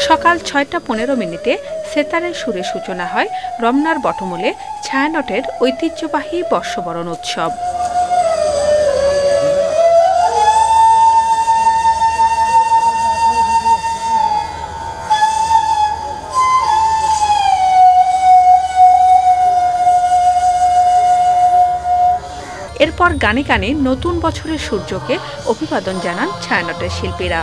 সকাল ৬টা ১৫ সেতারের সুরে সূচনা হয় রমনার বটমূলে ছায়ানটের ঐতিহ্যবাহী বর্ষবরণ উৎসব। এরপর গানে গানে নতুন বছরের সূর্যকে অভিবাদন জানান ছায়ানটের শিল্পীরা।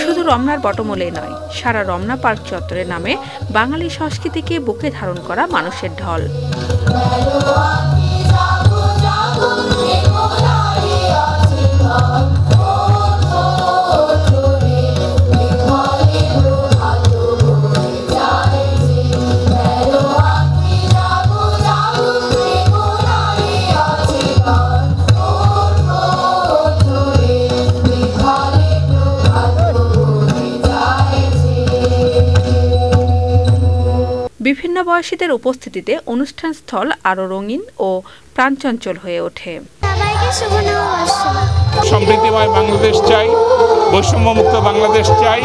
শুধু রমনার বটমূলেই নয়, সারা রমনা পার্ক চত্বরে নামে বাঙালি সংস্কৃতিকে বুকে ধারণ করা মানুষের ঢল। বিভিন্ন বয়সীদের উপস্থিতিতে অনুষ্ঠান স্থল আরো রঙিন ও প্রাণচঞ্চল হয়ে ওঠে। সমৃদ্ধিময় বাংলাদেশ চাই, বৈষম্যমুক্ত বাংলাদেশ চাই,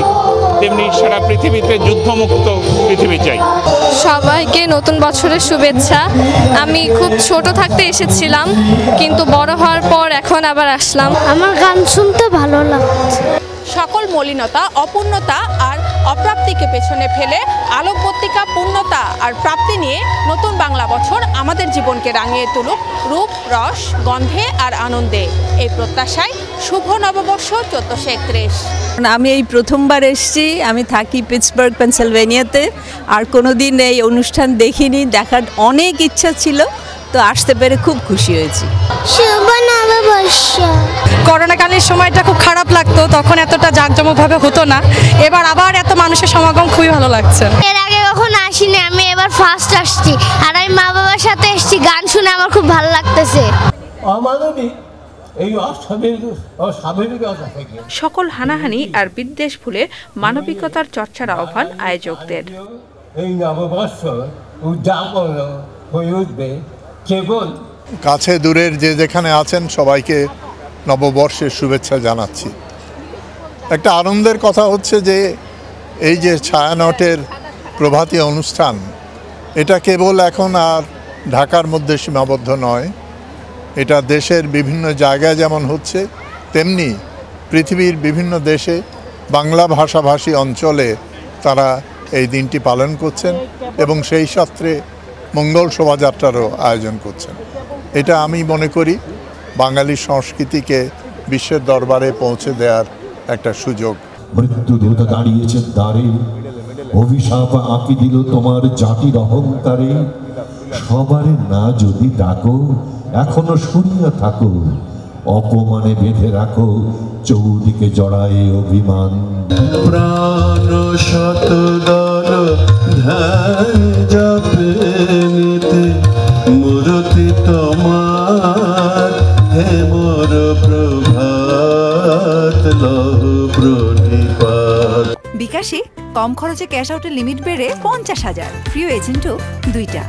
তেমনি সারা পৃথিবীতে যুদ্ধমুক্ত পৃথিবী চাই। সবাইকে নতুন বছরের শুভেচ্ছা। আমি খুব ছোট থাকতে এসেছিলাম, কিন্তু বড় হওয়ার পর এখন আবার আসলাম। আমার গান শুনতে ভালো লাগছে। সকল মলিনতা, অপূর্ণতা আর অপ্রাপ্তিকে পেছনে ফেলে আলোকবর্তিকা পূর্ণতা আর প্রাপ্তি নিয়ে নতুন বাংলা বছর আমাদের জীবনকে রাঙিয়ে তুলুক রূপ, রস, গন্ধে আর আনন্দে। এই প্রত্যাশায় শুভ নববর্ষ 1431। আমি এই প্রথমবার এসেছি। আমি থাকি পিটসবার্গ, পেনসিলভেনিয়াতে। আর কোনোদিন এই অনুষ্ঠান দেখিনি, দেখার অনেক ইচ্ছা ছিল, তো আসতে পেরে খুব খুশি হয়েছি। শুভ নববর্ষ। করোনাকালীন সময়টা খুব খারাপ লাগতো, তখন এতটা জাঁকজমকভাবে হতো না। এবার আবার এত মানুষের সমাগম খুবই ভালো লাগছে। এর আগে কখনো আসিনি, আমি এবার ফার্স্ট আসছি। আর আমি মা বাবার সাথে এসেছি, গান শুনে আমার খুব ভালো লাগতেছে। সকল হানাহানি আর বিদ্বেষ ভুলে মানবিকতার চর্চার আহ্বান আয়োজকদের। এই নববর্ষ উদযাপন হয়ে উঠবে কেবল কাছে দূরের যে যেখানে আছেন সবাইকে নববর্ষের শুভেচ্ছা জানাচ্ছি। একটা আনন্দের কথা হচ্ছে যে এই যে ছায়ানটের প্রভাতী অনুষ্ঠান, এটা কেবল এখন আর ঢাকার মধ্যে সীমাবদ্ধ নয়, এটা দেশের বিভিন্ন জায়গায় যেমন হচ্ছে তেমনি পৃথিবীর বিভিন্ন দেশে বাংলা ভাষাভাষী অঞ্চলে তারা এই দিনটি পালন করছেন এবং সেই সূত্রে মঙ্গল শোভাযাত্রারও আয়োজন করছেন। এটা আমি মনে করি বাঙালি সংস্কৃতিকে বিশ্বের দরবারে পৌঁছে দেওয়ার একটা সুযোগ। মৃত্যুদূত দাঁড়িয়েছে দ্বারে, অভিশাপ আঁকি দিল তোমার জাতির অহংকারে। সবারে না যদি ডাকো, এখনো শুনিয়া থাকো, অপমানে বেঁধে রাখো চৌদিকে জড়ায় অভিমান। প্রাণ শতদল ধ্যান জপে নিতে মূরতি তোমার, হে মোর প্রভাত লহ প্রণিপাত। বিকাশে কম খরচে ক্যাশ আউটের লিমিট বেড়ে 50,000, প্রিয় এজেন্টও 2টা।